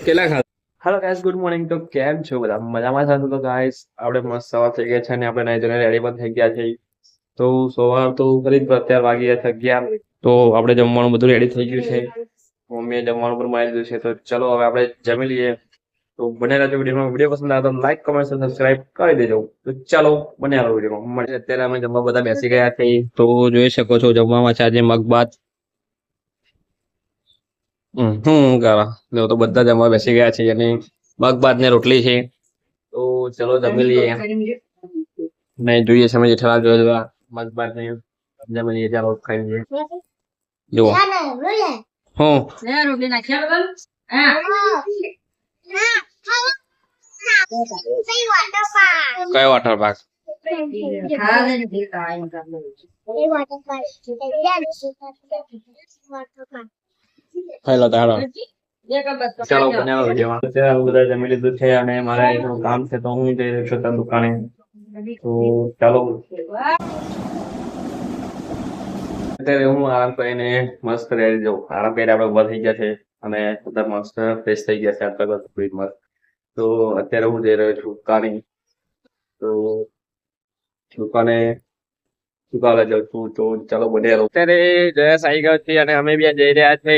કેટલા ખાધા? Hello guys, good morning. તો કેમ છો બધા? મજામાં છો? તો ગાઈસ આપણે મસ્ત સવાર થઈ ગયા છે અને આપણે નાઈ ધોઈને રેડી પણ થઈ ગયા છે. તો સવાર તો કરી જ અત્યારે વાગી ગયા છે 11. તો આપણે જમવાનું બધું રેડી થઈ ગયું છે. મમ્મીએ જમવાનું પણ બનાવી દીધું છે. તો ચલો હવે આપણે જમી લઈએ. તો બને રહેજો વિડીયોમાં. વિડીયો પસંદ આવે તો લાઈક, કમેન્ટ, સબસ્ક્રાઇબ કરી દેજો. તો ચાલો બને રહેજો વિડીયોમાં. અત્યારે અમે જમવા બધા બેસી ગયા છે. તો જોઈ શકો છો જમવામાં છે આજે મગભાત. શું કરા તો બધા જમવા બેસી ગયા છે અને મગભાત ને રોટલી છે. તો ચલો જમી લઈએ. નહીં જોઈએ છે અમે જેઠાલાલ જોવા મગભાત ને જમી લઈએ. ચાલો ખાઈ લઈએ. જુઓ હું કયો વોટર પાર્ક? હેલો તારો ચાલો બનાવો વિડીયોમાં. અત્યારે બધા જમી લીધું છે અને મારે થોડું કામ છે તો હું જઈ રહ્યો છું ત્યાં દુકાને. તો ચાલો અત્યારે હું આરામ કરીને મસ્ત રેડી જાઉં. આરામ કરીને આપણે ઉભા થઈ ગયા છે અને બધા મસ્ત ફ્રેશ થઈ ગયા છે. આટલા બધા મસ્ત. તો અત્યારે હું જઈ રહ્યો છું દુકાને. તો દુકાને દુકાને જાઉં છું. તો ચાલો બને અત્યારે જયેશ આવી ગયો છે અને અમે બી જઈ રહ્યા છે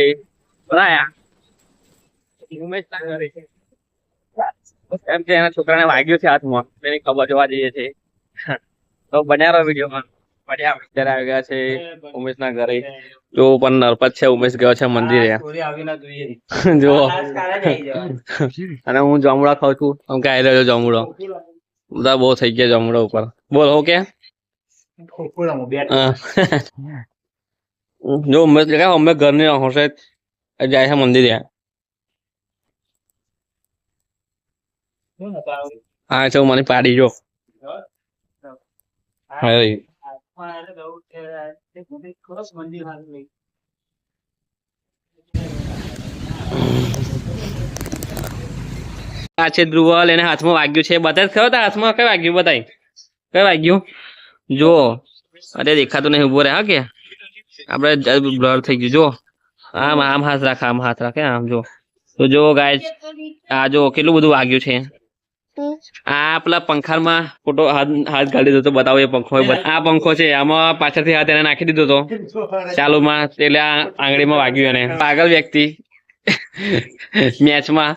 એમ કે એના છોકરાને વાગ્યું છે હાથમાં, એની ખબર જોવા જઈએ છે. તો બન્યા રહો વિડીયોમાં. અત્યારે આવી ગયા છે ઉમેશ ના ઘરે. જો પણ નરપત છે, ઉમેશ ગયો છે મંદિરે. જો અને હું જામુડા ખાઉં છું. આમ કે આવી રહ્યો જામુડો. બધા બહુ થઈ ગયા જામુડા ઉપર. બોલ ઓકે. જો ઉમેશ અમે ઘરની હોશે જાય છે મંદિરે. હા છો મને પાડી જો. આ છે ધ્રુવલ, એને હાથમાં વાગ્યું છે. બતાય ખરો તાર હાથમાં કઈ વાગ્યું? બતાય કઈ વાગ્યું? જો અરે દેખાતું નહીં. ઉભો રહે. હા કે આપડે બ્લર થઈ ગયું. જો આમ આમ હાથ રાખે, આમ હાથ રાખે આમ. જો તો જો ગાઈસ આ જો કેટલું બધું વાગ્યું છે. આ પેલા પંખામાં ફોટો હાથ ગાડી દીધો તો બતાવો એ પંખો. આ પંખો છે, આમાં પાછળથી હાથ એને નાખી દીધો તો ચાલુમાં, એટલે આ આંગળીમાં વાગ્યું એને. પાગલ વ્યક્તિ મેચમાં.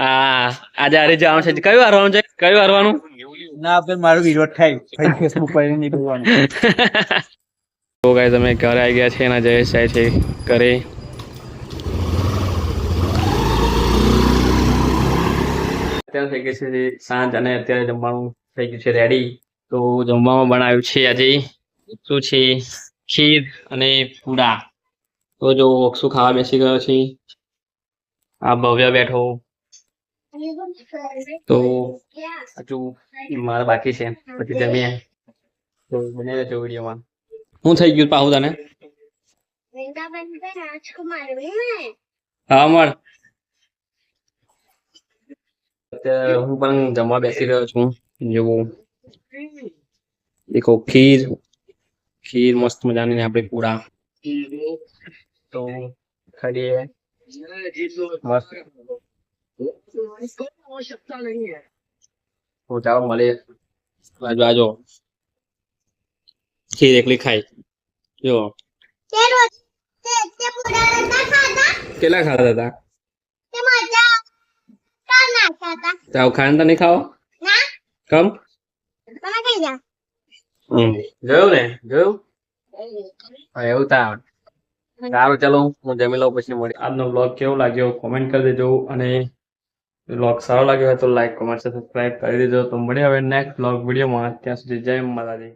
હા આજે હારી જવાનું છે. કયું હારવાનું છે? કયું હારવાનું? ના આપણે મારું વિરોધ થાય ફેસબુક પર નીકળવાનું. તો ગાઈસ અમે ઘરે આવી ગયા છે અને જયેશ જાય છે ઘરે. અત્યારે થઈ ગઈ છે સાંજ અને અત્યારે જમવાનું થઈ ગયું છે રેડી. તો જમવામાં બનાવ્યું છે આજે શું છે? ખીર અને પૂડા. તો જો શું ખાવા બેસી ગયો છે. આ ભવ્ય બેઠો. તો હજુ મારે બાકી છે, પછી જમીએ. તો બને રહેજો વિડીયોમાં. શું થઈ ગયું પાહુ તને? હા મળ. અત્યારે હું પણ જમવા બેસી રહ્યો છું. જેવું દેખો ખીર, ખીર મસ્ત મજાની. આપણે પૂડા તો ખાઈએ મસ્ત. તો ચાલો મળીએ. બાજુ ખીર એકલી ખાઈ. જો કેટલા ખાતા હતા? ચાવ ખાન તો નહીં ખાઓ કમ. જોયું ને, જોયું. હા એવું તાવ. સારું ચાલો હું જમી લઉં પછી મળી. આજનો બ્લોગ કેવો લાગ્યો કોમેન્ટ કરી દેજો અને બ્લોગ સારો લાગ્યો હોય તો લાઈક, કોમેન્ટ, સબસ્ક્રાઇબ કરી દેજો. તો મળીએ હવે નેક્સ્ટ બ્લોગ વિડીયોમાં. ત્યાં સુધી જય માતાજી.